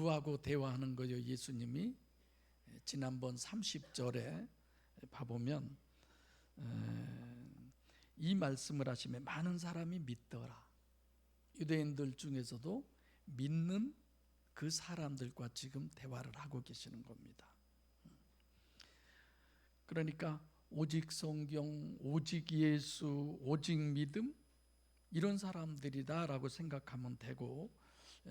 누구하고 대화하는 거요? 예수님이 지난번 30절에 봐보면 이 말씀을 하시면 많은 사람이 믿더라. 유대인들 중에서도 믿는 그 사람들과 지금 대화를 하고 계시는 겁니다. 그러니까 오직 성경, 오직 예수, 오직 믿음, 이런 사람들이다라고 생각하면 되고,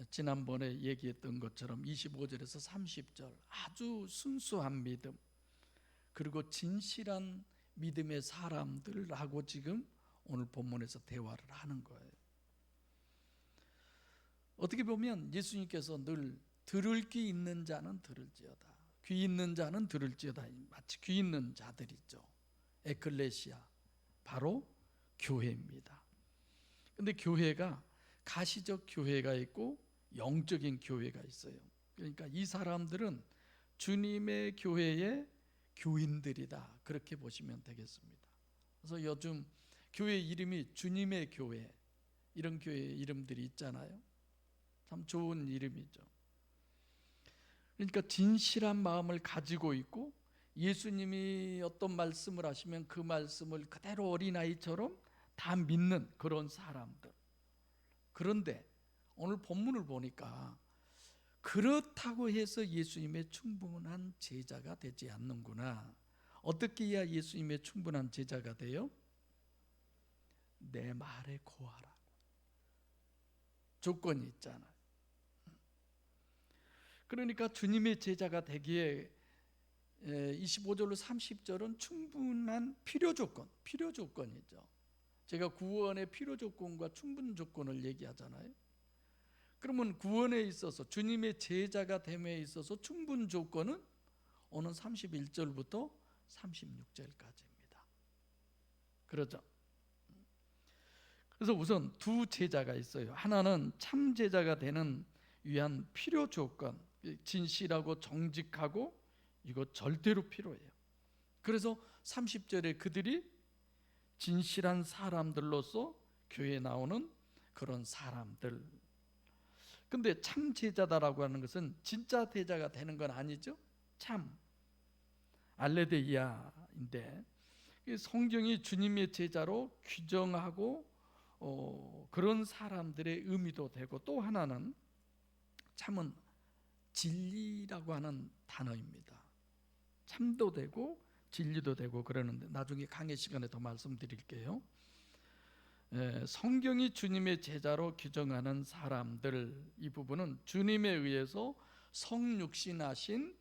지난번에 얘기했던 것처럼 25절에서 30절 아주 순수한 믿음, 그리고 진실한 믿음의 사람들하고 지금 오늘 본문에서 대화를 하는 거예요. 어떻게 보면 예수님께서 늘 들을 귀 있는 자는 들을지어다, 귀 있는 자는 들을지어다, 마치 귀 있는 자들이죠. 에클레시아, 바로 교회입니다. 근데 교회가 가시적 교회가 있고 영적인 교회가 있어요. 그러니까 이 사람들은 주님의 교회의 교인들이다, 그렇게 보시면 되겠습니다. 그래서 요즘 교회 이름이 주님의 교회, 이런 교회 이름들이 있잖아요. 참 좋은 이름이죠. 그러니까 진실한 마음을 가지고 있고, 예수님이 어떤 말씀을 하시면 그 말씀을 그대로 어린아이처럼 다 믿는 그런 사람들. 그런데 오늘 본문을 보니까 그렇다고 해서 예수님의 충분한 제자가 되지 않는구나. 어떻게 해야 예수님의 충분한 제자가 돼요? 내 말에 고하라. 조건이 있잖아요. 그러니까 주님의 제자가 되기에 25절로 30절은 충분한 필요 조건이죠. 제가 구원의 필요 조건과 충분 조건을 얘기하잖아요. 그러면 구원에 있어서, 주님의 제자가 됨에 있어서 충분 조건은 오는 31절부터 36절까지입니다. 그렇죠? 그래서 우선 두 제자가 있어요. 하나는 참 제자가 되는 위한 필요 조건, 진실하고 정직하고 이거 절대로 필요해요. 그래서 30절에 그들이 진실한 사람들로서 교회에 나오는 그런 사람들. 근데 참 제자다라고 하는 것은 진짜 제자가 되는 건 아니죠. 참 알레데이아인데, 성경이 주님의 제자로 규정하고 그런 사람들의 의미도 되고, 또 하나는 참은 진리라고 하는 단어입니다. 참도 되고 진리도 되고 그러는데 나중에 강의 시간에 더 말씀드릴게요. 성경이 주님의 제자로 규정하는 사람들, 이 부분은 주님에 의해서 성육신하신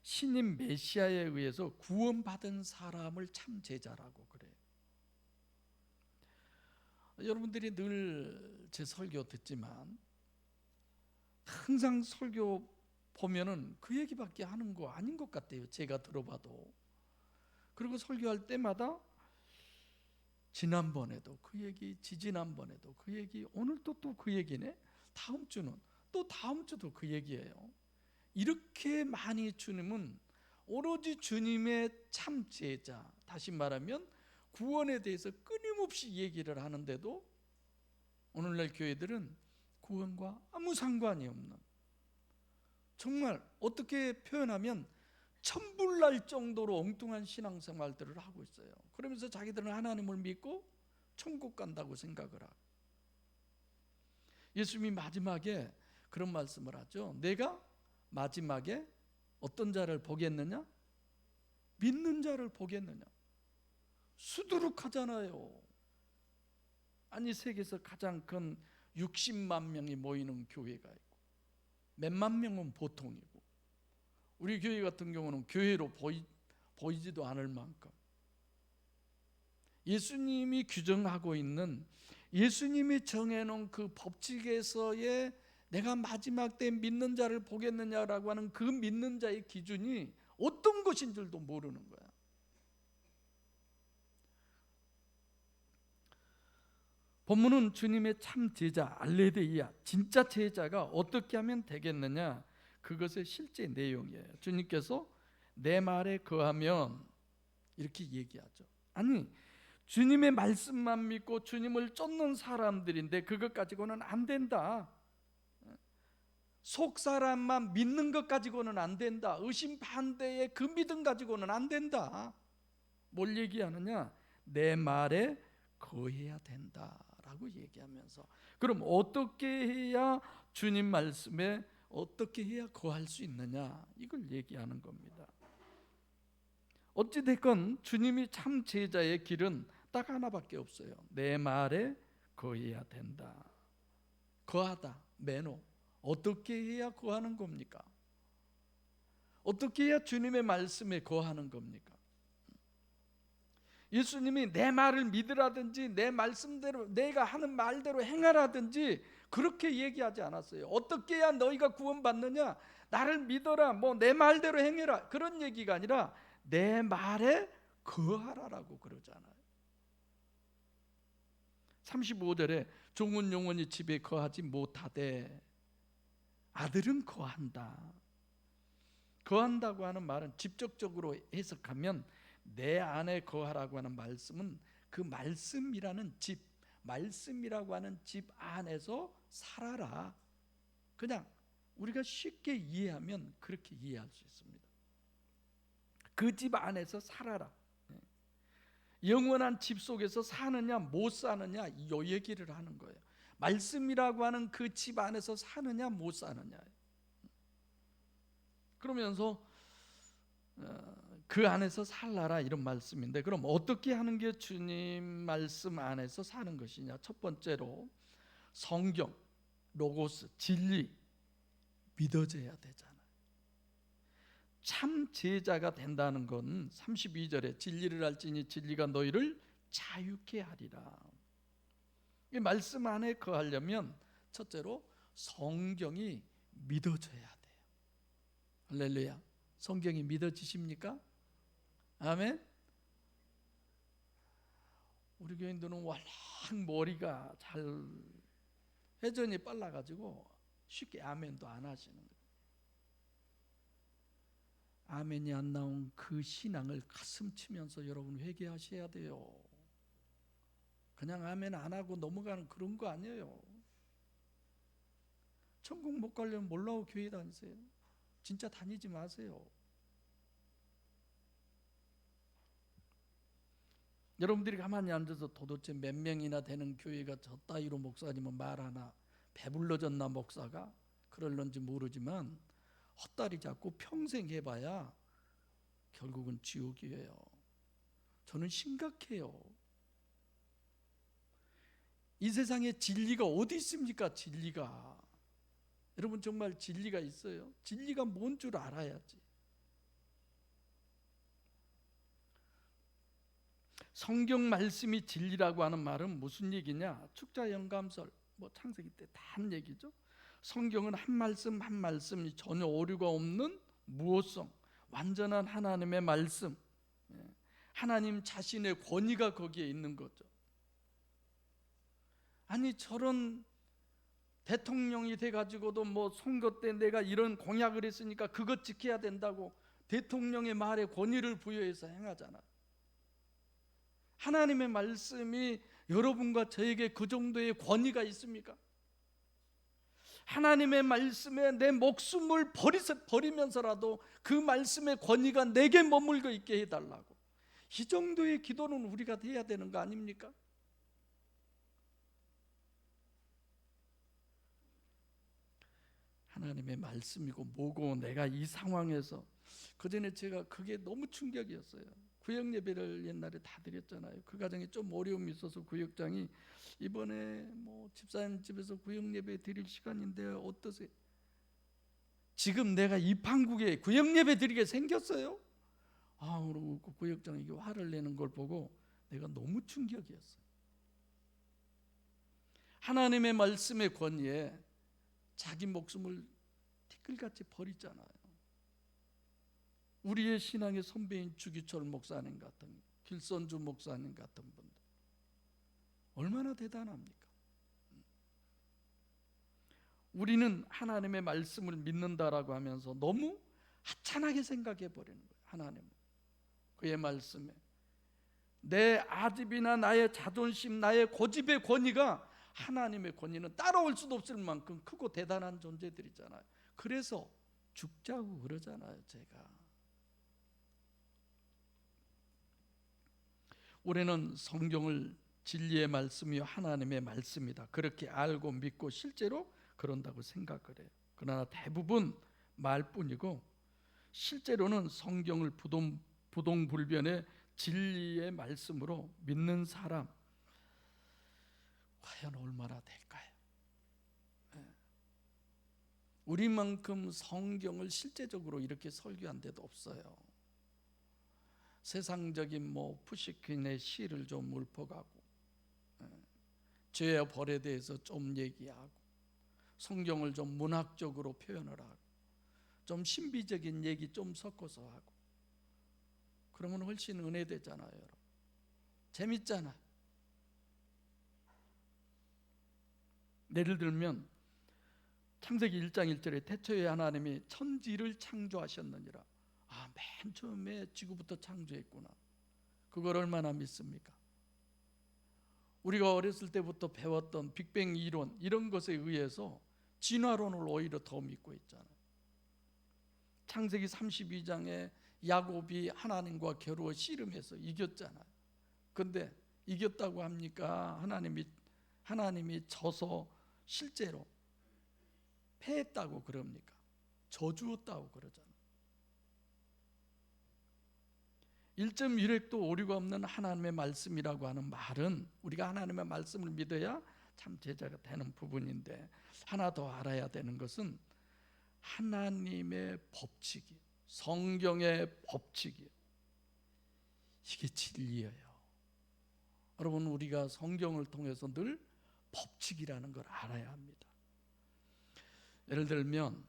신인 메시아에 의해서 구원받은 사람을 참 제자라고 그래요. 여러분들이 늘 제 설교 듣지만 항상 설교 보면은 그 얘기밖에 하는 거 아닌 것 같아요, 제가 들어봐도. 그리고 설교할 때마다 지난번에도 그 얘기, 지지난번에도 그 얘기, 오늘도 또 그 얘기네, 다음 주는 또 다음 주도 그 얘기예요. 이렇게 많이 주님은 오로지 주님의 참 제자, 다시 말하면 구원에 대해서 끊임없이 얘기를 하는데도 오늘날 교회들은 구원과 아무 상관이 없는, 정말 어떻게 표현하면 천불날 정도로 엉뚱한 신앙생활들을 하고 있어요. 그러면서 자기들은 하나님을 믿고 천국 간다고 생각을 하고, 예수님이 마지막에 그런 말씀을 하죠. 내가 마지막에 어떤 자를 보겠느냐? 믿는 자를 보겠느냐? 수두룩하잖아요. 아니, 세계에서 가장 큰 60만 명이 모이는 교회가 있고 몇만 명은 보통이고, 우리 교회 같은 경우는 교회로 보이지도 않을 만큼 예수님이 규정하고 있는, 예수님이 정해놓은 그 법칙에서의 내가 마지막 때 믿는 자를 보겠느냐라고 하는 그 믿는 자의 기준이 어떤 것인 줄도 모르는 거야. 본문은 주님의 참 제자 알레데이아, 진짜 제자가 어떻게 하면 되겠느냐, 그것의 실제 내용이에요. 주님께서 내 말에 거하면 이렇게 얘기하죠. 아니, 주님의 말씀만 믿고 주님을 쫓는 사람들인데 그것 가지고는 안 된다. 속 사람만 믿는 것 가지고는 안 된다. 의심 반대의 그 믿음 가지고는 안 된다. 뭘 얘기하느냐? 내 말에 거해야 된다라고 얘기하면서, 그럼 어떻게 해야 주님 말씀에 어떻게 해야 거할 수 있느냐, 이걸 얘기하는 겁니다. 어찌됐건 주님이 참 제자의 길은 딱 하나밖에 없어요. 내 말에 거해야 된다. 거하다, 매너. 어떻게 해야 거하는 겁니까? 어떻게 해야 주님의 말씀에 거하는 겁니까? 예수님이 내 말을 믿으라든지 내 말씀대로 내가 하는 말대로 행하라든지 그렇게 얘기하지 않았어요. 어떻게 해야 너희가 구원받느냐? 나를 믿어라, 뭐 내 말대로 행해라, 그런 얘기가 아니라 내 말에 거하라라고 그러잖아요. 35절에 종은 영원히 집에 거하지 못하되 아들은 거한다. 거한다고 하는 말은 직접적으로 해석하면 내 안에 거하라고 하는 말씀은 그 말씀이라는 집, 말씀이라고 하는 집 안에서 살아라. 그냥 우리가 쉽게 이해하면 그렇게 이해할 수 있습니다. 그 집 안에서 살아라. 영원한 집 속에서 사느냐 못 사느냐, 이 얘기를 하는 거예요. 말씀이라고 하는 그 집 안에서 사느냐 못 사느냐. 그러면서 그 안에서 살라라, 이런 말씀인데, 그럼 어떻게 하는 게 주님 말씀 안에서 사는 것이냐? 첫 번째로 성경, 로고스, 진리 믿어져야 되잖아요. 참 제자가 된다는 건 32절에 진리를 알지니 진리가 너희를 자유케 하리라. 이 말씀 안에 거하려면 첫째로 성경이 믿어져야 돼요. 할렐루야. 성경이 믿어지십니까? 아멘. 우리 교인들은 워낙 머리가 잘 회전이 빨라가지고 쉽게 아멘도 안 하시는 거예요. 아멘이 안 나온 그 신앙을 가슴 치면서 여러분 회개하셔야 돼요. 그냥 아멘 안 하고 넘어가는 그런 거 아니에요. 천국 못 가려면 몰라고 교회 다니세요. 진짜 다니지 마세요. 여러분들이 가만히 앉아서 도대체 몇 명이나 되는 교회가 저 따위로 목사님은 말하나, 배불러졌나 목사가? 그럴런지 모르지만 헛다리 잡고 평생 해봐야 결국은 지옥이에요. 저는 심각해요. 이 세상에 진리가 어디 있습니까? 진리가. 여러분 정말 진리가 있어요? 진리가 뭔 줄 알아야지. 성경 말씀이 진리라고 하는 말은 무슨 얘기냐? 축자영감설, 뭐 창세기 때 다 한 얘기죠. 성경은 한 말씀 한 말씀이 전혀 오류가 없는 무오성, 완전한 하나님의 말씀, 하나님 자신의 권위가 거기에 있는 거죠. 아니 저런 대통령이 돼가지고도 뭐 선거 때 내가 이런 공약을 했으니까 그것 지켜야 된다고 대통령의 말에 권위를 부여해서 행하잖아요. 하나님의 말씀이 여러분과 저에게 그 정도의 권위가 있습니까? 하나님의 말씀에 내 목숨을 버리면서라도 그 말씀의 권위가 내게 머물고 있게 해달라고, 이 정도의 기도는 우리가 해야 되는 거 아닙니까? 하나님의 말씀이고 뭐고 내가 이 상황에서, 그전에 제가 그게 너무 충격이었어요. 구역 예배를 옛날에 다 드렸잖아요. 그 과정에 좀 어려움이 있어서 구역장이 이번에 뭐 집사님 집에서 구역 예배 드릴 시간인데 어떠세요? 지금 내가 이 판국에 구역 예배 드리게 생겼어요? 그리고 그 구역장이 이게 화를 내는 걸 보고 내가 너무 충격이었어요. 하나님의 말씀의 권위에 자기 목숨을 티끌같이 버리잖아요. 우리의 신앙의 선배인 주기철 목사님 같은, 길선주 목사님 같은 분들 얼마나 대단합니까? 우리는 하나님의 말씀을 믿는다라고 하면서 너무 하찮게 생각해 버리는 거예요. 하나님 그의 말씀에 내 아집이나 나의 자존심, 나의 고집의 권위가, 하나님의 권위는 따라올 수도 없을 만큼 크고 대단한 존재들이잖아요. 그래서 죽자고 그러잖아요. 제가 우리는 성경을 진리의 말씀이요 하나님의 말씀이다 그렇게 알고 믿고 실제로 그런다고 생각을 해요. 그러나 대부분 말뿐이고 실제로는 성경을 부동불변의 진리의 말씀으로 믿는 사람 과연 얼마나 될까요? 우리만큼 성경을 실제적으로 이렇게 설교한 데도 없어요. 세상적인 푸시킨의 시를 좀 읊어가고 죄와 벌에 대해서 좀 얘기하고 성경을 좀 문학적으로 표현을 하고 좀 신비적인 얘기 좀 섞어서 하고 그러면 훨씬 은혜되잖아요. 여러분. 재밌잖아요. 예를 들면 창세기 1장 1절에 태초에 하나님이 천지를 창조하셨느니라. 맨 처음에 지구부터 창조했구나. 그걸 얼마나 믿습니까? 우리가 어렸을 때부터 배웠던 빅뱅 이론 이런 것에 의해서 진화론을 오히려 더 믿고 있잖아요. 창세기 32장에 야곱이 하나님과 겨루어 씨름해서 이겼잖아요. 근데 이겼다고 합니까? 하나님이 져서 실제로 패했다고 그럽니까? 저주었다고 그러잖아요. 1.1획도 오류가 없는 하나님의 말씀이라고 하는 말은 우리가 하나님의 말씀을 믿어야 참 제자가 되는 부분인데 하나 더 알아야 되는 것은 하나님의 법칙이 성경의 법칙이 이게 진리예요. 여러분 우리가 성경을 통해서 늘 법칙이라는 걸 알아야 합니다. 예를 들면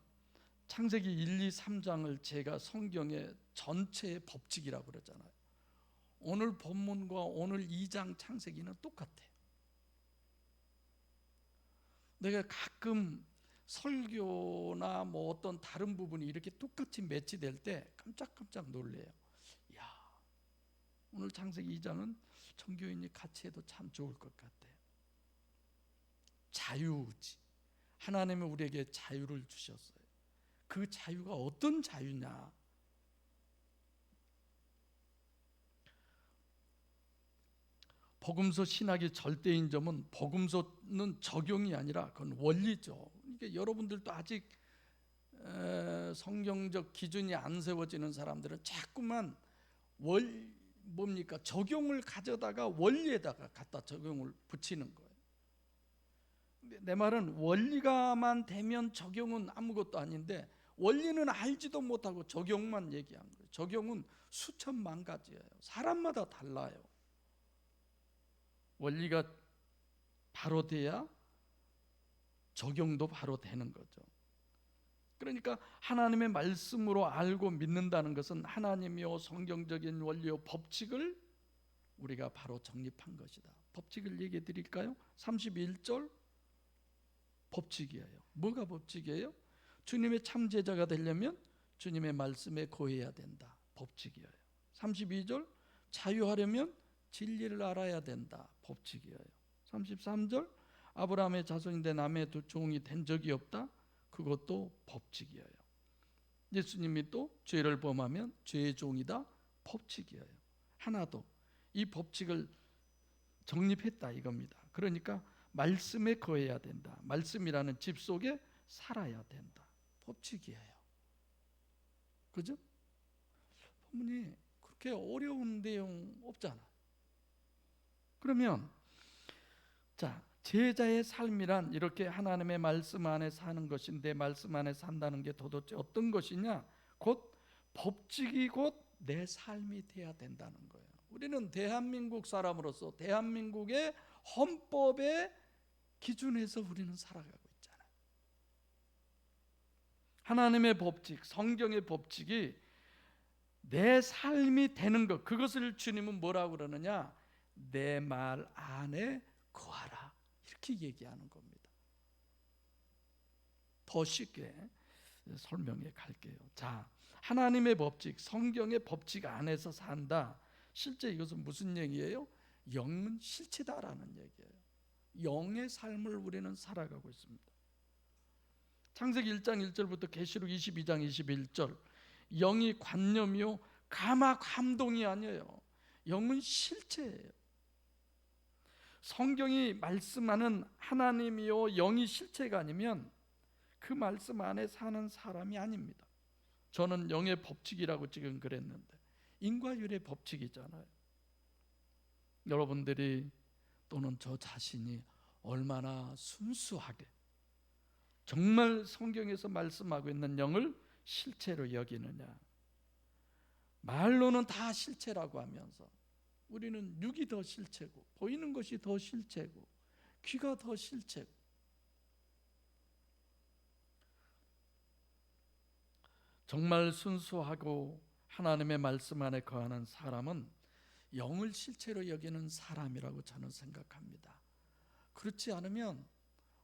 창세기 1, 2, 3장을 제가 성경의 전체의 법칙이라고 그러잖아요. 오늘 본문과 오늘 2장 창세기는 똑같아요. 내가 가끔 설교나 어떤 다른 부분이 이렇게 똑같이 매치될 때 깜짝깜짝 놀래요. 오늘 창세기 2장은 청교인이 같이 해도 참 좋을 것 같아요. 자유지. 하나님이 우리에게 자유를 주셨어요. 그 자유가 어떤 자유냐? 복음서 신학의 절대인 점은 복음서는 적용이 아니라 그건 원리죠. 그러니까 여러분들도 아직 성경적 기준이 안 세워지는 사람들은 자꾸만 적용을 가져다가 원리에다가 갖다 적용을 붙이는 거예요. 근데 내 말은 원리가만 되면 적용은 아무것도 아닌데 원리는 알지도 못하고 적용만 얘기한 거예요. 적용은 수천만 가지예요. 사람마다 달라요. 원리가 바로 돼야 적용도 바로 되는 거죠. 그러니까 하나님의 말씀으로 알고 믿는다는 것은 하나님이요 성경적인 원리요 법칙을 우리가 바로 정립한 것이다. 법칙을 얘기해 드릴까요? 31절 법칙이에요. 뭐가 법칙이에요? 주님의 참 제자가 되려면 주님의 말씀에 거해야 된다. 법칙이에요. 32절 자유하려면 진리를 알아야 된다. 법칙이에요. 33절 아브라함의 자손인데 남의 종이 된 적이 없다. 그것도 법칙이에요. 예수님이 또 죄를 범하면 죄의 종이다. 법칙이에요. 하나 더 이 법칙을 정립했다 이겁니다. 그러니까 말씀에 거해야 된다. 말씀이라는 집 속에 살아야 된다. 법칙이에요. 그죠? 본문이 그렇게 어려운 내용 없잖아. 그러면 제자의 삶이란 이렇게 하나님의 말씀 안에 사는 것인데 말씀 안에 산다는 게 도대체 어떤 것이냐? 곧 법칙이 곧 내 삶이 돼야 된다는 거예요. 우리는 대한민국 사람으로서 대한민국의 헌법의 기준에서 우리는 살아가고 있잖아요. 하나님의 법칙, 성경의 법칙이 내 삶이 되는 것, 그것을 주님은 뭐라고 그러느냐? 내 말 안에 거하라 이렇게 얘기하는 겁니다. 더 쉽게 설명해 갈게요. 하나님의 법칙, 성경의 법칙 안에서 산다. 실제 이것은 무슨 얘기예요? 영은 실체다라는 얘기예요. 영의 삶을 우리는 살아가고 있습니다. 창세기 1장 1절부터 계시록 22장 21절, 영이 관념이요 감화 감동이 아니에요. 영은 실체예요. 성경이 말씀하는 하나님이요 영이 실체가 아니면 그 말씀 안에 사는 사람이 아닙니다. 저는 영의 법칙이라고 지금 그랬는데 인과율의 법칙이잖아요. 여러분들이 또는 저 자신이 얼마나 순수하게 정말 성경에서 말씀하고 있는 영을 실체로 여기느냐. 말로는 다 실체라고 하면서 우리는 육이 더 실체고 보이는 것이 더 실체고 귀가 더 실체고, 정말 순수하고 하나님의 말씀 안에 거하는 사람은 영을 실체로 여기는 사람이라고 저는 생각합니다. 그렇지 않으면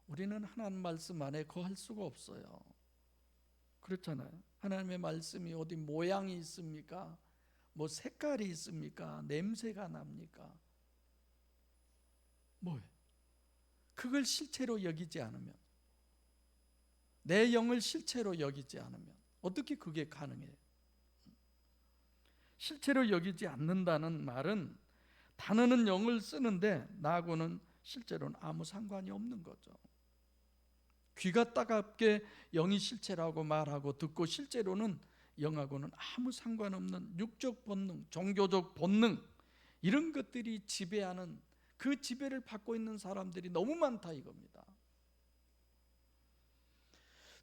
우리는 하나님 말씀 안에 거할 수가 없어요. 그렇잖아요. 하나님의 말씀이 어디 모양이 있습니까? 뭐 색깔이 있습니까? 냄새가 납니까? 뭐예요? 그걸 실체로 여기지 않으면, 내 영을 실체로 여기지 않으면 어떻게 그게 가능해요? 실체로 여기지 않는다는 말은 단어는 영을 쓰는데 나하고는 실제로는 아무 상관이 없는 거죠. 귀가 따갑게 영이 실체라고 말하고 듣고 실제로는 영하고는 아무 상관없는 육적 본능, 종교적 본능, 이런 것들이 지배하는, 그 지배를 받고 있는 사람들이 너무 많다 이겁니다.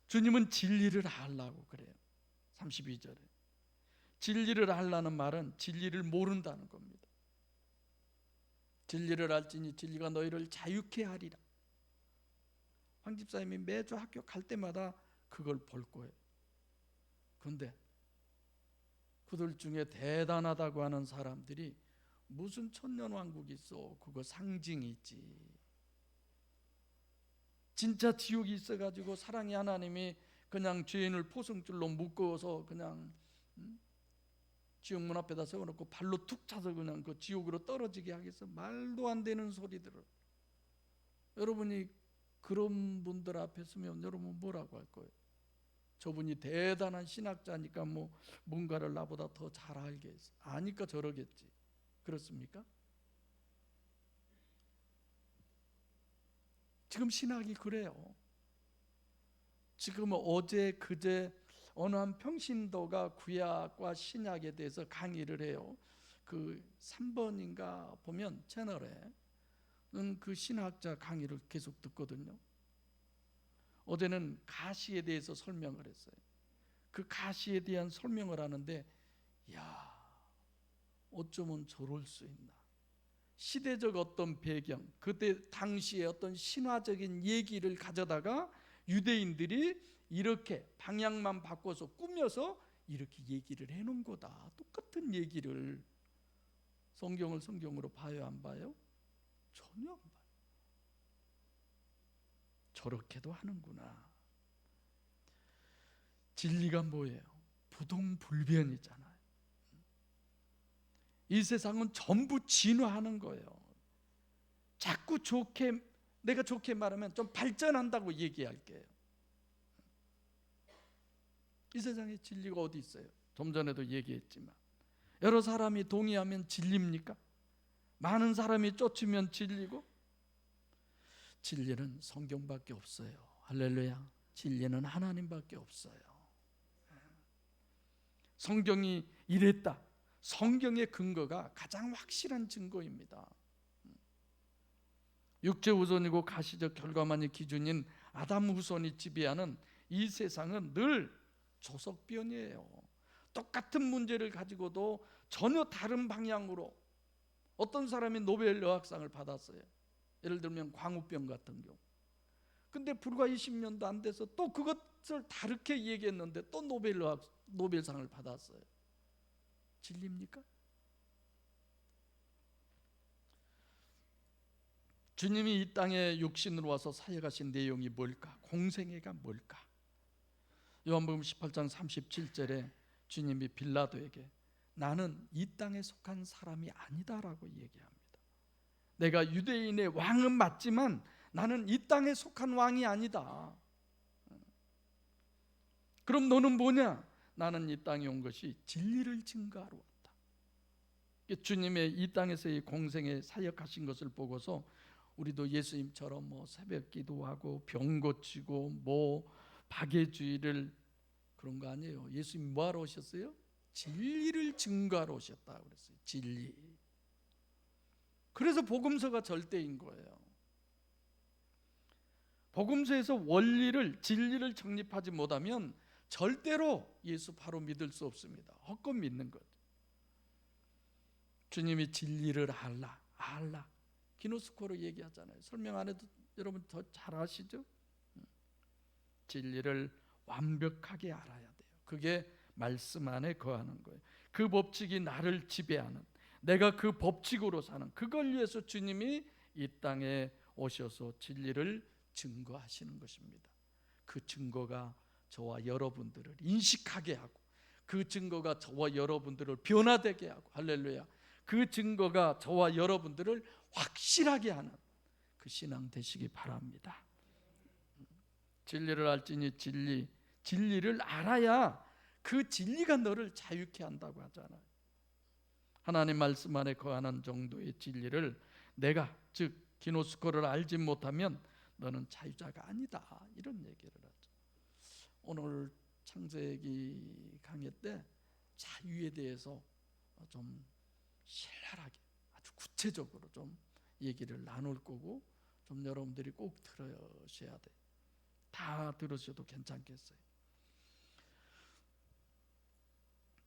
주님은 진리를 알라고 그래요. 32절에 진리를 알라는 말은 진리를 모른다는 겁니다. 진리를 알지니 진리가 너희를 자유케 하리라. 황 집사님이 매주 학교 갈 때마다 그걸 볼 거예요. 그런데 그들 중에 대단하다고 하는 사람들이 무슨 천년왕국이 있어, 그거 상징이지. 진짜 지옥이 있어가지고 사랑의 하나님이 그냥 죄인을 포승줄로 묶어서 그냥 지옥 문 앞에다 세워놓고 발로 툭 차서 그냥 그 지옥으로 떨어지게 하겠어? 말도 안 되는 소리들을. 여러분이 그런 분들 앞에 서면 여러분 뭐라고 할 거예요? 저분이 대단한 신학자니까 뭐 뭔가를 나보다 더 잘 알겠어, 아니까 저러겠지. 그렇습니까? 지금 신학이 그래요. 지금 어제 그제 어느 한 평신도가 구약과 신약에 대해서 강의를 해요. 그 3번인가 보면 채널에 그 신학자 강의를 계속 듣거든요. 어제는 가시에 대해서 설명을 했어요. 그 가시에 대한 설명을 하는데, 야, 어쩌면 저럴 수 있나. 시대적 어떤 배경, 그때 당시에 어떤 신화적인 얘기를 가져다가 유대인들이 이렇게 방향만 바꿔서 꾸며서 이렇게 얘기를 해놓은 거다. 똑같은 얘기를. 성경을 성경으로 봐요, 안 봐요? 전혀 안 봐요. 저렇게도 하는구나. 진리가 뭐예요? 부동불변이잖아요. 이 세상은 전부 진화하는 거예요. 자꾸 좋게, 내가 좋게 말하면 좀 발전한다고 얘기할게요. 이 세상에 진리가 어디 있어요? 좀 전에도 얘기했지만 여러 사람이 동의하면 진리입니까? 많은 사람이 쫓으면 진리고? 진리는 성경밖에 없어요. 할렐루야. 진리는 하나님밖에 없어요. 성경이 이랬다. 성경의 근거가 가장 확실한 증거입니다. 육체 후손이고 가시적 결과만이 기준인 아담 후손이 지배하는 이 세상은 늘 조석변이에요. 똑같은 문제를 가지고도 전혀 다른 방향으로 어떤 사람이 노벨 여학상을 받았어요. 예를 들면 광우병 같은 경우. 근데 불과 20년도 안 돼서 또 그것을 다르게 얘기했는데 또 노벨상을 받았어요. 진리입니까? 주님이 이 땅에 육신으로 와서 사역하신 내용이 뭘까? 공생애가 뭘까? 요한복음 18장 37절에 주님이 빌라도에게 나는 이 땅에 속한 사람이 아니다라고 얘기합니다. 내가 유대인의 왕은 맞지만 나는 이 땅에 속한 왕이 아니다. 그럼 너는 뭐냐? 나는 이 땅에 온 것이 진리를 증거하러 왔다. 주님의 이 땅에서의 공생에 사역하신 것을 보고서 우리도 예수님처럼 뭐 새벽 기도하고 병 고치고 뭐 박애주의를 그런 거 아니에요. 예수님 뭐하러 오셨어요? 진리를 증거하러 오셨다 그랬어요. 진리. 그래서 복음서가 절대인 거예요. 복음서에서 원리를, 진리를 정립하지 못하면 절대로 예수 바로 믿을 수 없습니다. 헛것 믿는 것. 주님이 진리를 알라. 기노스코로 얘기하잖아요. 설명 안 해도 여러분 더 잘 아시죠? 진리를 완벽하게 알아야 돼요. 그게 말씀 안에 거하는 거예요. 그 법칙이 나를 지배하는, 내가 그 법칙으로 사는, 그걸 위해서 주님이 이 땅에 오셔서 진리를 증거하시는 것입니다. 그 증거가 저와 여러분들을 인식하게 하고, 그 증거가 저와 여러분들을 변화되게 하고, 할렐루야, 그 증거가 저와 여러분들을 확실하게 하는 그 신앙 되시기 바랍니다. 진리를 알지니 진리를 알아야 그 진리가 너를 자유케 한다고 하잖아요. 하나님 말씀 안에 거하는 정도의 진리를 내가, 즉 기노스코를 알지 못하면 너는 자유자가 아니다, 이런 얘기를 하죠. 오늘 창세기 강의 때 자유에 대해서 좀 신랄하게, 아주 구체적으로 좀 얘기를 나눌 거고, 좀 여러분들이 꼭 들으셔야 돼요. 다 들으셔도 괜찮겠어요.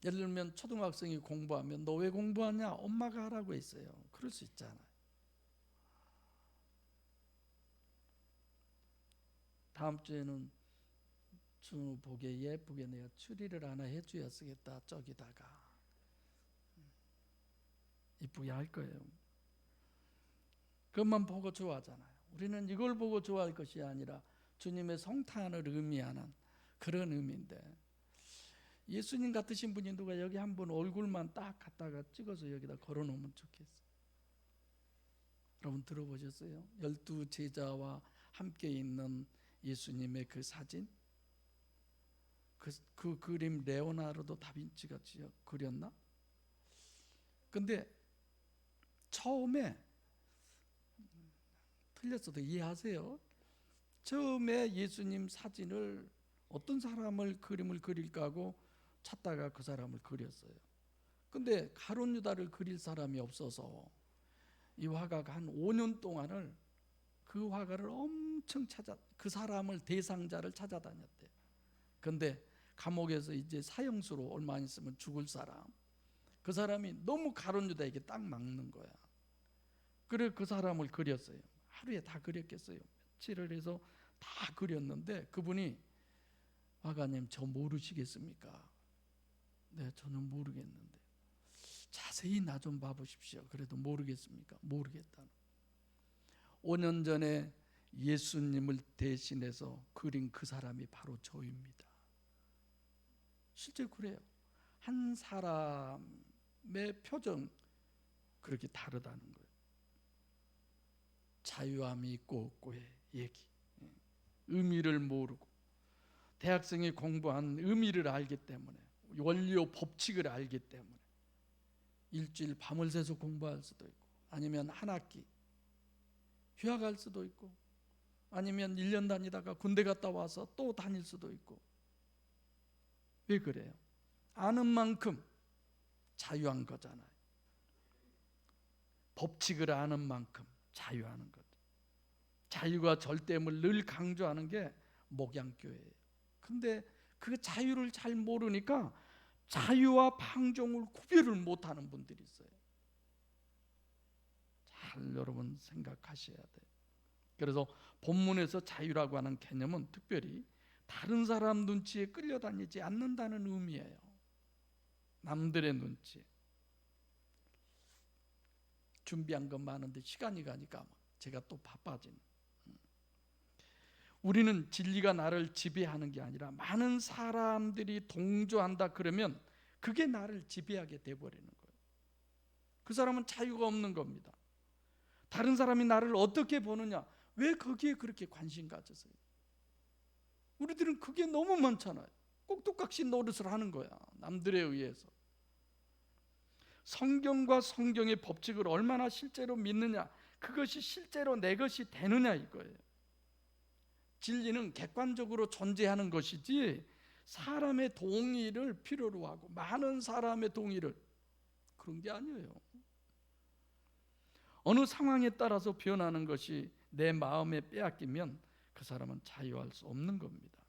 예를 들면 초등학생이 공부하면 너 왜 공부하냐? 엄마가 하라고 했어요. 그럴 수 있잖아요. 다음 주에는 준우 보기에 예쁘게 내가 추리를 하나 해줘야 쓰겠다. 저기다가 이쁘게 할 거예요. 그것만 보고 좋아하잖아요. 우리는 이걸 보고 좋아할 것이 아니라 주님의 성탄을 의미하는 그런 의미인데, 예수님 같으신 분이 누가 여기 한번 얼굴만 딱 갖다가 찍어서 여기다 걸어놓으면 좋겠어요. 여러분 들어보셨어요? 12 제자와 함께 있는 예수님의 그 사진, 그 그림 레오나르도 다빈치가 그렸나? 근데 처음에, 틀렸어도 이해하세요. 처음에 예수님 사진을 어떤 사람을 그림을 그릴까 하고 찾다가 그 사람을 그렸어요. 근데 가룟 유다를 그릴 사람이 없어서 이 화가가 한 5년 동안을 그 화가를 엄청 그 사람을, 대상자를 찾아다녔대요. 근데 감옥에서 이제 사형수로 얼마 안 있으면 죽을 사람, 그 사람이 너무 가룟 유다에게 딱 맞는 거야. 그래 그 사람을 그렸어요. 하루에 다 그렸겠어요. 며칠을 해서 다 그렸는데 그분이, 화가님 저 모르시겠습니까? 네, 저는 모르겠는데 자세히 나 좀 봐보십시오. 그래도 모르겠습니까? 모르겠다. 5년 전에 예수님을 대신해서 그린 그 사람이 바로 저입니다. 실제 그래요. 한 사람의 표정 그렇게 다르다는 거예요. 자유함이 있고 없고의 얘기, 의미를 모르고, 대학생이 공부한 의미를 알기 때문에, 원리와 법칙을 알기 때문에 일주일 밤을 새서 공부할 수도 있고, 아니면 한 학기 휴학할 수도 있고, 아니면 1년 다니다가 군대 갔다 와서 또 다닐 수도 있고. 왜 그래요? 아는 만큼 자유한 거잖아요. 법칙을 아는 만큼 자유하는 거죠. 자유가 절대임을 늘 강조하는 게 목양교회예요. 근데 그 자유를 잘 모르니까 자유와 방종을 구별을 못하는 분들이 있어요. 잘 여러분 생각하셔야 돼요. 그래서 본문에서 자유라고 하는 개념은 특별히 다른 사람 눈치에 끌려다니지 않는다는 의미예요. 남들의 눈치. 준비한 건 많은데 시간이 가니까 제가 또 바빠진. 우리는 진리가 나를 지배하는 게 아니라 많은 사람들이 동조한다 그러면 그게 나를 지배하게 돼버리는 거예요. 그 사람은 자유가 없는 겁니다. 다른 사람이 나를 어떻게 보느냐, 왜 거기에 그렇게 관심 가졌어요? 우리들은 그게 너무 많잖아요. 꼭두각시 노릇을 하는 거야. 남들에 의해서. 성경과 성경의 법칙을 얼마나 실제로 믿느냐, 그것이 실제로 내 것이 되느냐 이거예요. 진리는 객관적으로 존재하는 것이지 사람의 동의를 필요로 하고 많은 사람의 동의를, 그런 게 아니에요. 어느 상황에 따라서 변하는 것이 내 마음에 빼앗기면 그 사람은 자유할 수 없는 겁니다.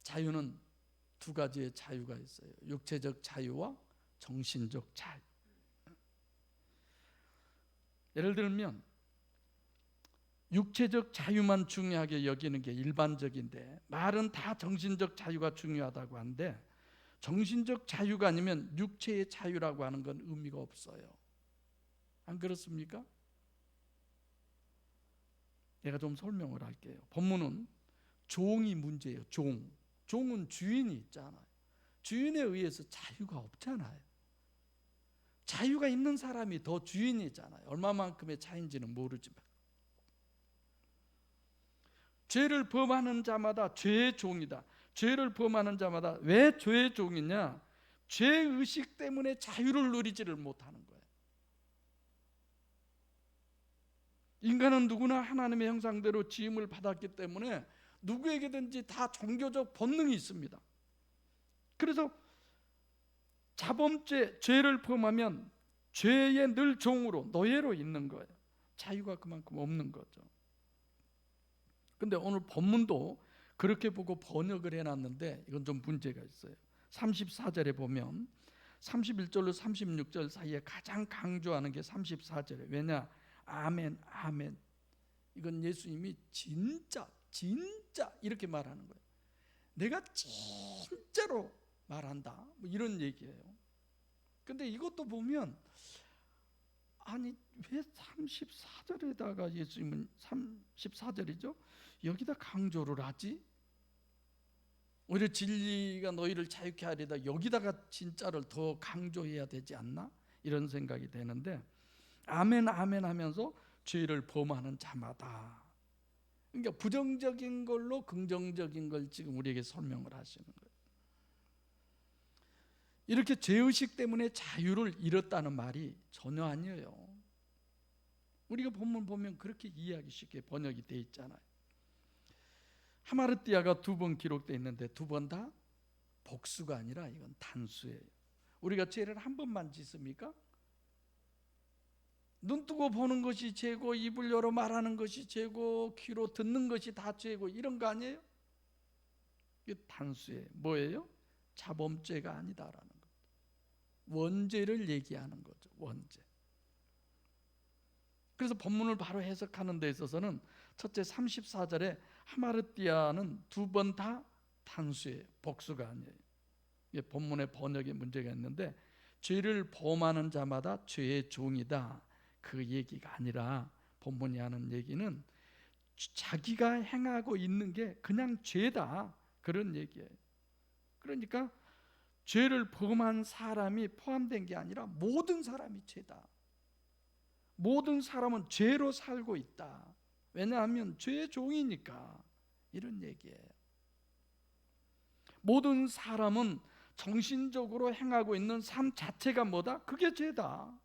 자유는 두 가지의 자유가 있어요. 육체적 자유와 정신적 자유. 예를 들면 육체적 자유만 중요하게 여기는 게 일반적인데, 말은 다 정신적 자유가 중요하다고 하는데, 정신적 자유가 아니면 육체의 자유라고 하는 건 의미가 없어요. 안 그렇습니까? 내가 좀 설명을 할게요. 본문은 종이 문제예요. 종은 주인이 있잖아요. 주인에 의해서 자유가 없잖아요. 자유가 있는 사람이 더 주인이잖아요. 얼마만큼의 차이인지는 모르지만. 죄를 범하는 자마다 죄의 종이다. 죄를 범하는 자마다 왜 죄의 종이냐? 죄의식 때문에 자유를 누리지를 못하는 거예요. 인간은 누구나 하나님의 형상대로 지음을 받았기 때문에 누구에게든지 다 종교적 본능이 있습니다. 그래서 자범죄, 죄를 범하면 죄의 늘 종으로, 노예로 있는 거예요. 자유가 그만큼 없는 거죠. 근데 오늘 본문도 그렇게 보고 번역을 해놨는데 이건 좀 문제가 있어요. 34절에 보면 31절로 36절 사이에 가장 강조하는 게 34절이에요. 왜냐? 아멘, 아멘. 이건 예수님이 진짜 이렇게 말하는 거예요. 내가 진짜로 말한다, 뭐 이런 얘기예요. 근데 이것도 보면, 아니 왜 34절에다가 예수님은 34절이죠? 여기다 강조를 하지? 오히려 진리가 너희를 자유케 하리다, 여기다가 진짜를 더 강조해야 되지 않나? 이런 생각이 되는데, 아멘 아멘 하면서 죄를 범하는 자마다, 그러니까 부정적인 걸로 긍정적인 걸 지금 우리에게 설명을 하시는 거예요. 이렇게 죄의식 때문에 자유를 잃었다는 말이 전혀 아니에요. 우리가 본문 보면 그렇게 이해하기 쉽게 번역이 돼 있잖아요. 하마르티아가 2번 기록되어 있는데 2번 다 복수가 아니라 이건 단수예요. 우리가 죄를 한 번만 짓습니까? 눈 뜨고 보는 것이 죄고, 입을 열어 말하는 것이 죄고, 귀로 듣는 것이 다 죄고, 이런 거 아니에요? 이게 단수예요. 뭐예요? 자범죄가 아니다라는 것. 원죄를 얘기하는 거죠. 원죄. 그래서 본문을 바로 해석하는 데 있어서는 첫째 34절에 하마르티아는 2번 다 단수예요. 복수가 아니에요. 이게 본문의 번역에 문제가 있는데, 죄를 범하는 자마다 죄의 종이다, 그 얘기가 아니라 본문이 하는 얘기는 자기가 행하고 있는 게 그냥 죄다, 그런 얘기예요. 그러니까 죄를 범한 사람이 포함된 게 아니라 모든 사람이 죄다. 모든 사람은 죄로 살고 있다. 왜냐하면 죄의 종이니까, 이런 얘기예요. 모든 사람은 정신적으로 행하고 있는 삶 자체가 뭐다? 그게 죄다.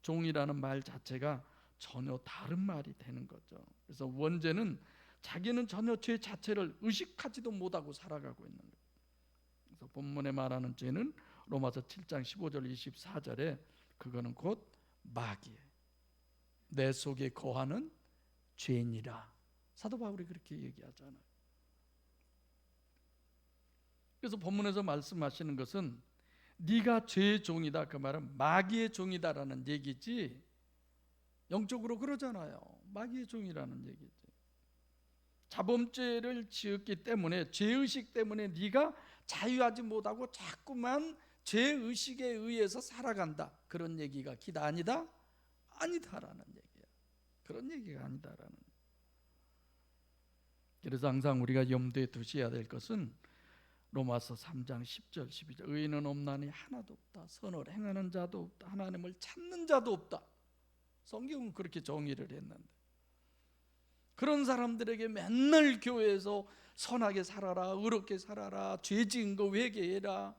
종이라는 말 자체가 전혀 다른 말이 되는 거죠. 그래서 원죄는 자기는 전혀 죄 자체를 의식하지도 못하고 살아가고 있는 거예요. 그래서 본문에 말하는 죄는 로마서 7장 15절 24절에 그거는 곧 마귀예요. 내 속에 거하는 죄니라. 사도 바울이 그렇게 얘기하잖아요. 그래서 본문에서 말씀하시는 것은 네가 죄의 종이다, 그 말은 마귀의 종이다라는 얘기지, 영적으로 그러잖아요. 마귀의 종이라는 얘기지. 자범죄를 지었기 때문에, 죄의식 때문에 네가 자유하지 못하고 자꾸만 죄의식에 의해서 살아간다, 그런 얘기가 기다 아니다? 아니다라는 얘기야. 그런 얘기가 아니다라는. 그래서 항상 우리가 염두에 두셔야 될 것은 로마서 3장 10절 12절 의인은 없나니 하나도 없다, 선을 행하는 자도 없다, 하나님을 찾는 자도 없다. 성경은 그렇게 정의를 했는데, 그런 사람들에게 맨날 교회에서 선하게 살아라, 의롭게 살아라, 죄 지은 거 회개해라.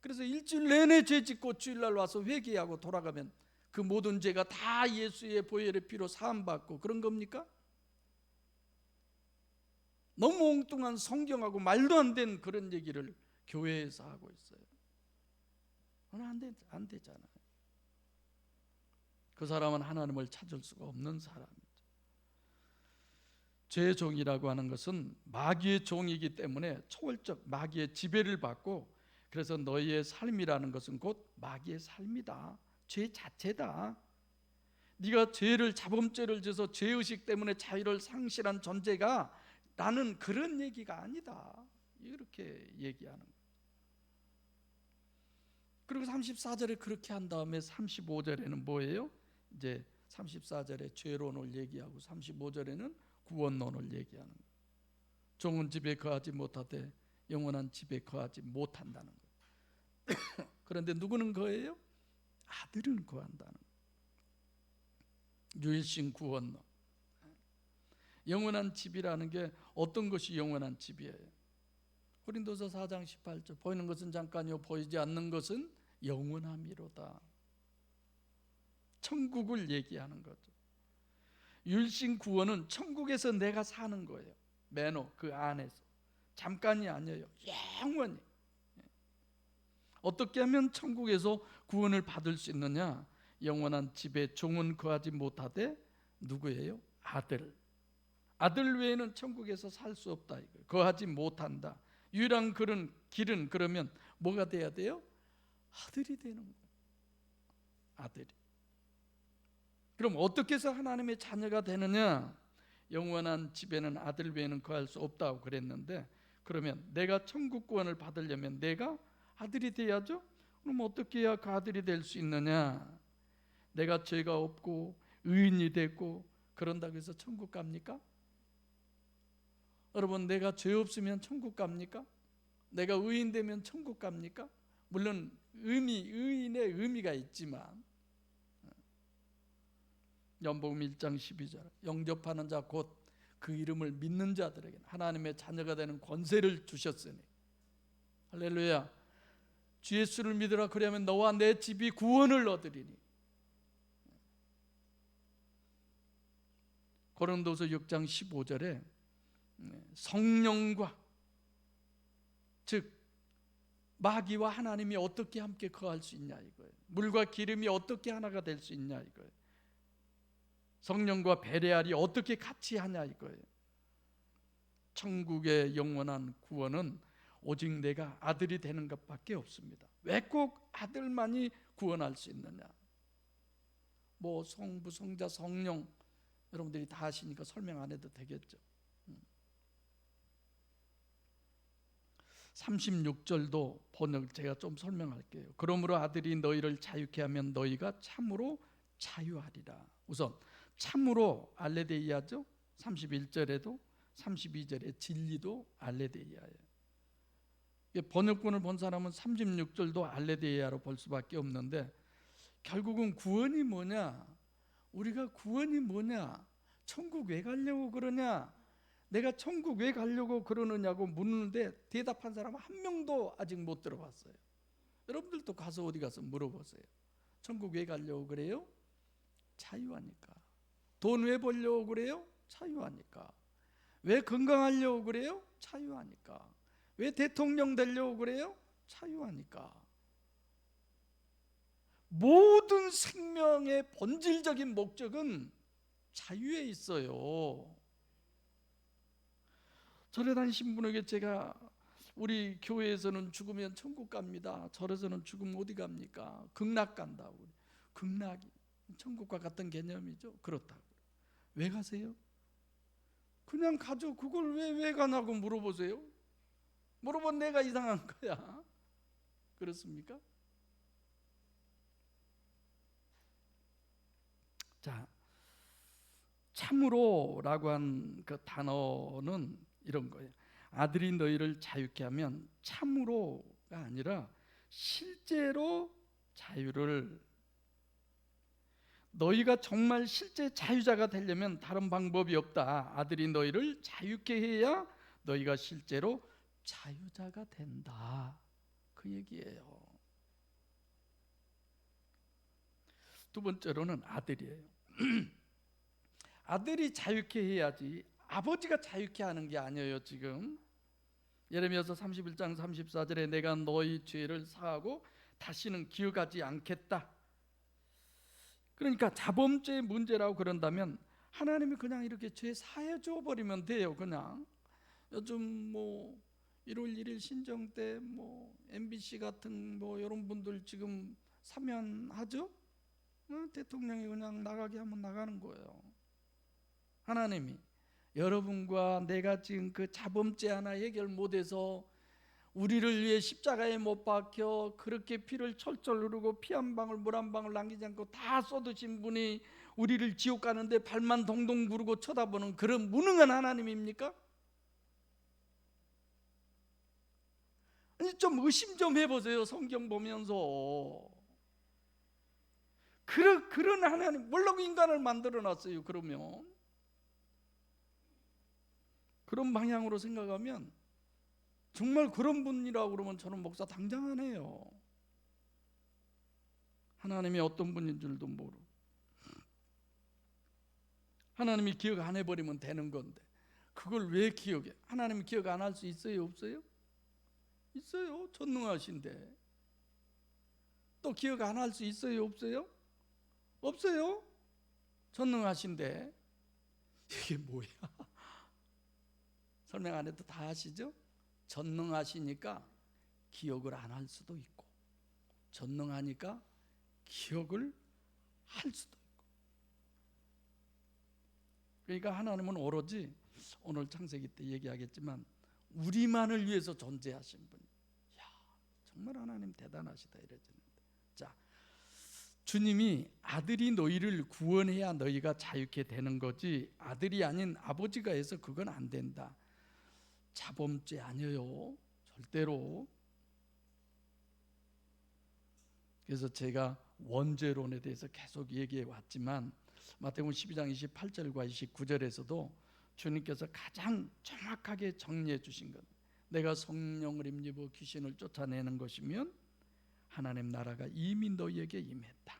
그래서 일주일 내내 죄 짓고 주일날 와서 회개하고 돌아가면 그 모든 죄가 다 예수의 보혈의 피로 사함받고 그런 겁니까? 너무 엉뚱한 성경하고 말도 안 되는 그런 얘기를 교회에서 하고 있어요. 안 되잖아요. 그 사람은 하나님을 찾을 수가 없는 사람이죠. 죄의 종이라고 하는 것은 마귀의 종이기 때문에 초월적 마귀의 지배를 받고, 그래서 너희의 삶이라는 것은 곧 마귀의 삶이다. 죄 자체다. 네가 죄를 자범죄를 져서 죄의식 때문에 자유를 상실한 존재가 나는 그런 얘기가 아니다. 이렇게 얘기하는 거예요. 그리고 34절에 그렇게 한 다음에 35절에는 뭐예요? 이제 34절에 죄론을 얘기하고 35절에는 구원론을 얘기하는 거예요. 종은 집에 거하지 못하되 영원한 집에 거하지 못한다는 거예요. 그런데 누구는 거예요? 아들은 거한다는 거예요. 유일신 구원론. 영원한 집이라는 게 어떤 것이 영원한 집이에요? 고린도서 4장 18절 보이는 것은 잠깐이요 보이지 않는 것은 영원함이로다. 천국을 얘기하는 거죠. 율신 구원은 천국에서 내가 사는 거예요. 매너 그 안에서. 잠깐이 아니에요. 영원히. 어떻게 하면 천국에서 구원을 받을 수 있느냐? 영원한 집에 종은 거하지 못하되 누구예요? 아들. 아들 외에는 천국에서 살 수 없다 이거예요. 거하지 못한다. 유일한 그런 길은 그러면 뭐가 돼야 돼요? 아들이 되는 거예요. 아들이. 그럼 어떻게 해서 하나님의 자녀가 되느냐? 영원한 집에는 아들 외에는 거할 수 없다고 그랬는데, 그러면 내가 천국 구원을 받으려면 내가 아들이 돼야죠. 그럼 어떻게 해야 그 아들이 될 수 있느냐? 내가 죄가 없고 의인이 됐고 그런다고 해서 천국 갑니까? 여러분, 내가 죄 없으면 천국 갑니까? 내가 의인 되면 천국 갑니까? 물론 의인의 의미가 있지만, 연복음 1장 12절 영접하는 자 곧 그 이름을 믿는 자들에게 하나님의 자녀가 되는 권세를 주셨으니, 할렐루야. 주 예수를 믿으라 그러면 너와 내 집이 구원을 얻으리니. 고린도서 6장 15절에 성령과, 즉 마귀와 하나님이 어떻게 함께 거할 수 있냐 이거예요. 물과 기름이 어떻게 하나가 될 수 있냐 이거예요. 성령과 베레알이 어떻게 같이 하냐 이거예요. 천국의 영원한 구원은 오직 내가 아들이 되는 것밖에 없습니다. 왜 꼭 아들만이 구원할 수 있느냐? 뭐 성부, 성자, 성령 여러분들이 다 아시니까 설명 안 해도 되겠죠. 36절도 번역 제가 좀 설명할게요. 그러므로 아들이 너희를 자유케 하면 너희가 참으로 자유하리라. 우선 참으로 알레데이아죠. 31절에도 32절에 진리도 알레데이아예요. 번역본을 본 사람은 36절도 알레데이아로 볼 수밖에 없는데, 결국은 구원이 뭐냐? 우리가 구원이 뭐냐? 천국 왜 가려고 그러냐? 내가 천국 왜 가려고 그러느냐고 묻는데 대답한 사람 한 명도 아직 못 들어봤어요. 여러분들도 가서 어디 가서 물어보세요. 천국 왜 가려고 그래요? 자유하니까. 돈 왜 벌려고 그래요? 자유하니까. 왜 건강하려고 그래요? 자유하니까. 왜 대통령 되려고 그래요? 자유하니까. 모든 생명의 본질적인 목적은 자유에 있어요. 절에 다니신 분에게 제가 우리 교회에서는 죽으면 천국 갑니다. 절에서는 죽으면 어디 갑니까? 극락 간다고. 극락이 천국과 같은 개념이죠. 그렇다고. 왜 가세요? 그냥 가죠. 그걸 왜 가냐고 물어보세요. 물어본 내가 이상한 거야. 그렇습니까? 자, 참으로라고 한 그 단어는 이런 거예요. 아들이 너희를 자유케 하면 참으로가 아니라 실제로 자유를, 너희가 정말 실제 자유자가 되려면 다른 방법이 없다. 아들이 너희를 자유케 해야 너희가 실제로 자유자가 된다. 그 얘기예요. 두 번째로는 아들이에요. 아들이 자유케 해야지 아버지가 자유케 하는 게 아니에요. 지금 예레미야서 31장 34절에 내가 너희 죄를 사하고 다시는 기억하지 않겠다. 그러니까 자범죄의 문제라고 그런다면 하나님이 그냥 이렇게 죄 사해 줘 버리면 돼요. 그냥 요즘 뭐 1월 1일 신정 때 뭐 MBC 같은 뭐 이런 분들 지금 사면하죠? 대통령이 그냥 나가게 하면 나가는 거예요. 하나님이 여러분과 내가 지금 그 자범죄 하나 해결 못해서 우리를 위해 십자가에 못 박혀 그렇게 피를 철철 흐르고 피 한 방울 물 한 방울 남기지 않고 다 쏟으신 분이 우리를 지옥 가는데 발만 동동 구르고 쳐다보는 그런 무능한 하나님입니까? 아니 좀 의심 좀 해보세요. 성경 보면서. 그런 하나님, 물론 인간을 만들어놨어요. 그러면 그런 방향으로 생각하면 정말 그런 분이라고 그러면 저는 목사 당장 안 해요. 하나님이 어떤 분인 줄도 모르고 하나님이 기억 안 해버리면 되는 건데 그걸 왜 기억해? 하나님이 기억 안 할 수 있어요? 없어요? 있어요. 전능하신데. 또 기억 안 할 수 있어요? 없어요? 없어요. 전능하신데. 이게 뭐야? 설명 안 해도 다 아시죠? 전능하시니까 기억을 안 할 수도 있고 전능하니까 기억을 할 수도 있고. 그러니까 하나님은 오로지 오늘 창세기 때 얘기하겠지만 우리만을 위해서 존재하신 분. 야, 정말 하나님 대단하시다 이래지는데. 자, 주님이 아들이 너희를 구원해야 너희가 자유케 되는 거지 아들이 아닌 아버지가 해서 그건 안 된다. 자범죄 아니에요. 절대로. 그래서 제가 원죄론에 대해서 계속 얘기해 왔지만 마태복음 12장 28절과 29절에서도 주님께서 가장 정확하게 정리해 주신 것, 내가 성령을 힘입어 귀신을 쫓아내는 것이면 하나님 나라가 이미 너희에게 임했다.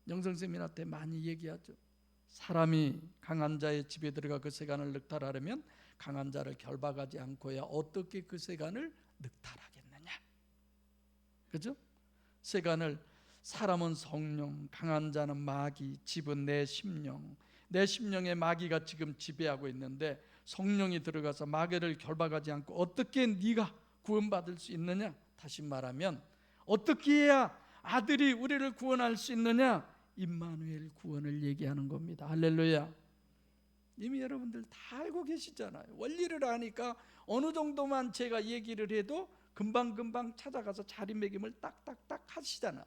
영성세미나 때 많이 얘기하죠. 사람이 강한 자의 집에 들어가 그 세간을 늑탈하려면 강한 자를 결박하지 않고야 어떻게 그 세간을 늑탈하겠느냐. 그죠? 세간을, 사람은 성령, 강한 자는 마귀, 집은 내 심령. 내 심령에 마귀가 지금 지배하고 있는데 성령이 들어가서 마귀를 결박하지 않고 어떻게 네가 구원받을 수 있느냐? 다시 말하면 어떻게 해야 아들이 우리를 구원할 수 있느냐? 임마누엘 구원을 얘기하는 겁니다. 할렐루야. 이미 여러분들 다 알고 계시잖아요. 원리를 아니까 어느 정도만 제가 얘기를 해도 금방금방 찾아가서 자리매김을 딱딱딱 하시잖아요.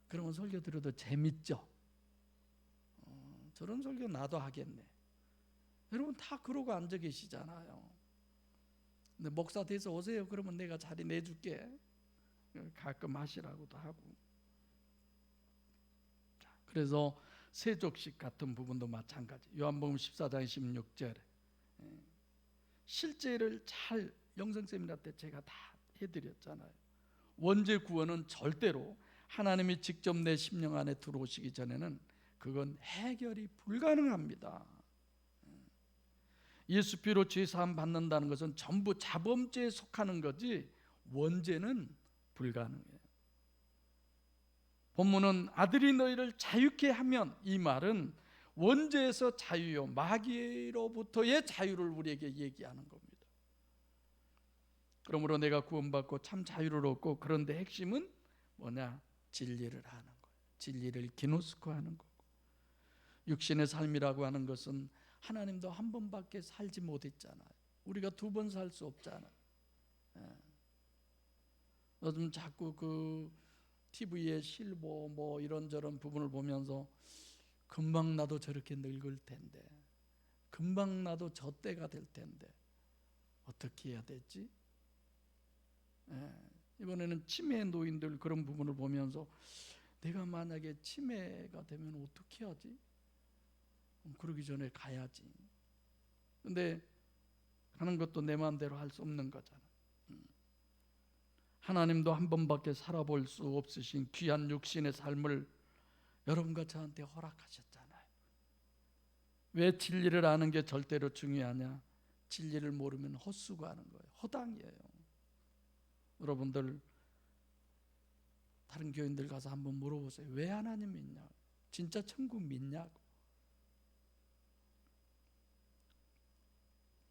그러면 설교 들어도 재밌죠? 저런 설교 나도 하겠네. 여러분 다 그러고 앉아 계시잖아요. 근데 목사 돼서 오세요. 그러면 내가 자리 내줄게. 가끔 하시라고도 하고. 그래서 세족식 같은 부분도 마찬가지. 요한복음 14장 16절에 실제를 잘 영성세미나 때 제가 다 해드렸잖아요. 원죄 구원은 절대로 하나님이 직접 내 심령 안에 들어오시기 전에는 그건 해결이 불가능합니다. 예수 피로 죄 사함 받는다는 것은 전부 자범죄에 속하는 거지 원죄는 불가능해요. 본문은 아들이 너희를 자유케 하면, 이 말은 원죄에서 자유요 마귀로부터의 자유를 우리에게 얘기하는 겁니다. 그러므로 내가 구원받고 참 자유를 얻고, 그런데 핵심은 뭐냐? 진리를 하는 거예요. 진리를 기노스코 하는 거고. 육신의 삶이라고 하는 것은 하나님도 한 번밖에 살지 못했잖아요. 우리가 두 번 살 수 없잖아요. 요즘 자꾸 그 TV에 실보 뭐 이런저런 부분을 보면서 금방 나도 저렇게 늙을 텐데, 금방 나도 저 때가 될 텐데 어떻게 해야 되지? 이번에는 치매 노인들 그런 부분을 보면서 내가 만약에 치매가 되면 어떻게 하지? 그러기 전에 가야지. 근데 가는 것도 내 마음대로 할 수 없는 거잖아. 하나님도 한 번밖에 살아볼 수 없으신 귀한 육신의 삶을 여러분과 저한테 허락하셨잖아요. 왜 진리를 아는 게 절대로 중요하냐? 진리를 모르면 헛수고하는 거예요. 허당이에요. 여러분들 다른 교인들 가서 한번 물어보세요. 왜 하나님 믿냐고. 진짜 천국 믿냐고.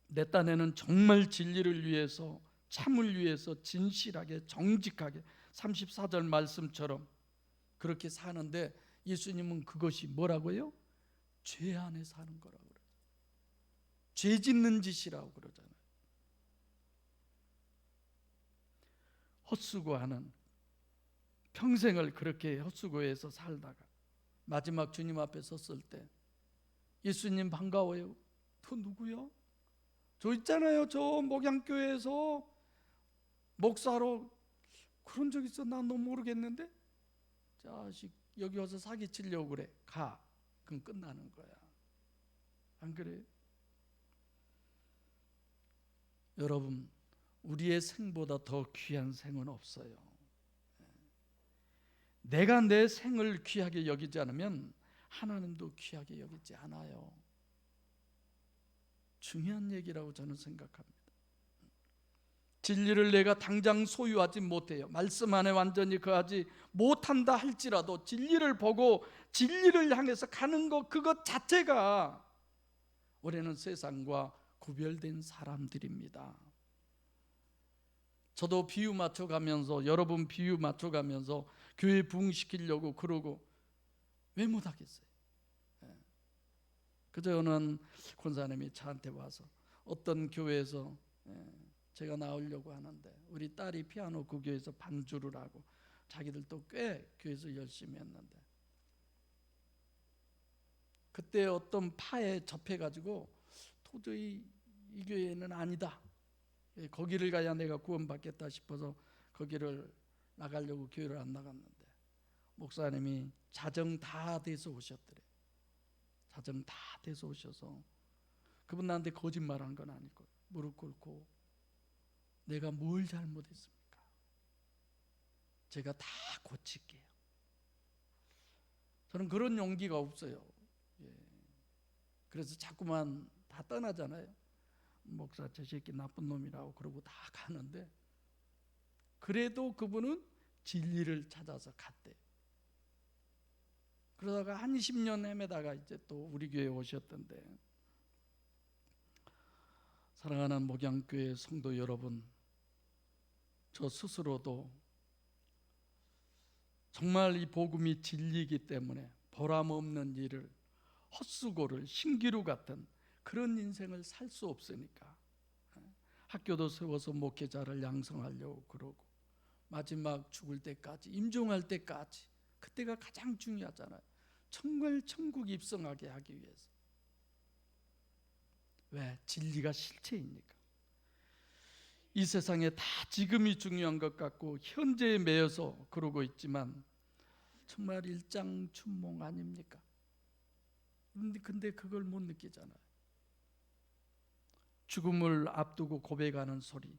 내 딴에는 정말 진리를 위해서, 참을 위해서 진실하게 정직하게 34절 말씀처럼 그렇게 사는데 예수님은 그것이 뭐라고요? 죄 안에 사는 거라고 그러죠. 죄 짓는 짓이라고 그러잖아요. 헛수고하는, 평생을 그렇게 헛수고해서 살다가 마지막 주님 앞에 섰을 때 예수님 반가워요. 저 누구요? 저 있잖아요. 저 목양교회에서 목사로 그런 적 있어? 난 너무 모르겠는데. 자식 여기 와서 사기치려고 그래. 가. 그럼 끝나는 거야. 안 그래요? 여러분, 우리의 생보다 더 귀한 생은 없어요. 내가 내 생을 귀하게 여기지 않으면 하나님도 귀하게 여기지 않아요. 중요한 얘기라고 저는 생각합니다. 진리를 내가 당장 소유하지 못해요. 말씀 안에 완전히 거하지 못한다 할지라도 진리를 보고 진리를 향해서 가는 것, 그것 자체가 우리는 세상과 구별된 사람들입니다. 저도 비유 맞춰가면서, 여러분 비유 맞춰가면서 교회 부흥시키려고 그러고 왜 못하겠어요? 그저 어느 권사님이 저한테 와서 어떤 교회에서 제가 나오려고 하는데 우리 딸이 피아노 그 교회에서 반주를 하고 자기들도 꽤 교회에서 열심히 했는데 그때 어떤 파에 접해가지고 도저히 이 교회는 아니다, 거기를 가야 내가 구원받겠다 싶어서 거기를 나가려고 교회를 안 나갔는데 목사님이 자정 다 돼서 오셨더래. 자정 다 돼서 오셔서 그분 나한테 거짓말한 건 아니고 무릎 꿇고 내가 뭘 잘못했습니까? 제가 다 고칠게요. 저는 그런 용기가 없어요. 그래서 자꾸만 다 떠나잖아요. 목사 저 새끼 나쁜 놈이라고 그러고 다 가는데 그래도 그분은 진리를 찾아서 갔대요. 그러다가 한 20년 헤매다가 이제 또 우리 교회에 오셨던데, 사랑하는 목양교회 성도 여러분, 저 스스로도 정말 이 복음이 진리이기 때문에 보람없는 일을, 헛수고를, 신기루 같은 그런 인생을 살 수 없으니까 학교도 세워서 목회자를 양성하려고 그러고 마지막 죽을 때까지, 임종할 때까지, 그때가 가장 중요하잖아요. 정말 천국 입성하게 하기 위해서. 왜? 진리가 실체이니까. 이 세상에 다 지금이 중요한 것 같고 현재에 매여서 그러고 있지만 정말 일장춘몽 아닙니까? 근데 그걸 못 느끼잖아요. 죽음을 앞두고 고백하는 소리.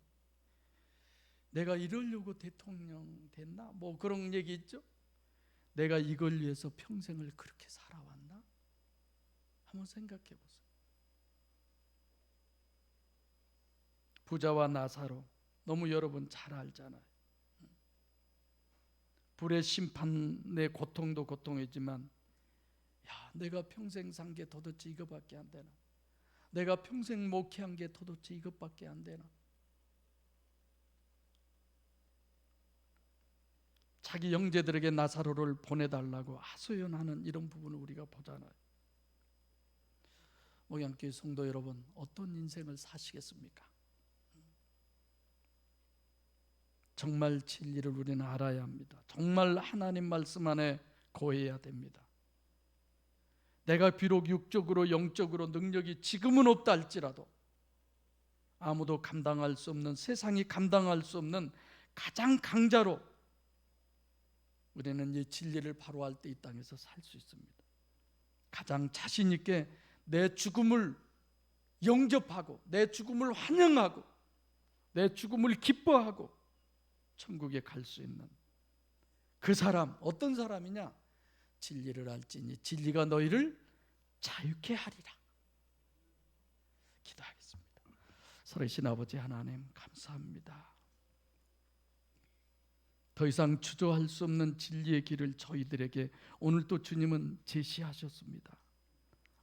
내가 이러려고 대통령 됐나? 뭐 그런 얘기 있죠? 내가 이걸 위해서 평생을 그렇게 살아왔나? 한번 생각해 보세요. 부자와 나사로, 너무 여러분 잘 알잖아요. 불의 심판의 고통도 고통이지만 야, 내가 평생 산 게 도대체 이거밖에 안 되나? 내가 평생 목회한 게 도대체 이것밖에 안 되나? 자기 형제들에게 나사로를 보내달라고 하소연하는 이런 부분을 우리가 보잖아요. 목양교회 성도 여러분, 어떤 인생을 사시겠습니까? 정말 진리를 우리는 알아야 합니다. 정말 하나님 말씀 안에 거해야 됩니다. 내가 비록 육적으로 영적으로 능력이 지금은 없다 할지라도 아무도 감당할 수 없는, 세상이 감당할 수 없는 가장 강자로 우리는 이 진리를 바로할 때 이 땅에서 살 수 있습니다. 가장 자신 있게 내 죽음을 영접하고 내 죽음을 환영하고 내 죽음을 기뻐하고 천국에 갈 수 있는 그 사람, 어떤 사람이냐? 진리를 알지니 진리가 너희를 자유케 하리라. 기도하겠습니다. 살아계신 아버지 하나님, 감사합니다. 더 이상 주저할 수 없는 진리의 길을 저희들에게 오늘 또 주님은 제시하셨습니다.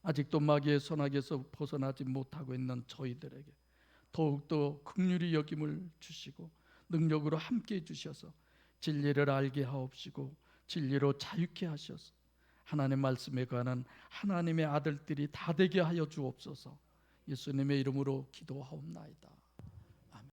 아직도 마귀의 손아귀에서 벗어나지 못하고 있는 저희들에게 더욱더 긍휼히 여김을 주시고 능력으로 함께 해주셔서 진리를 알게 하옵시고 진리로 자유케 하셔서 하나님 말씀에 관한 하나님의 아들들이 다 되게 하여 주옵소서. 예수님의 이름으로 기도하옵나이다.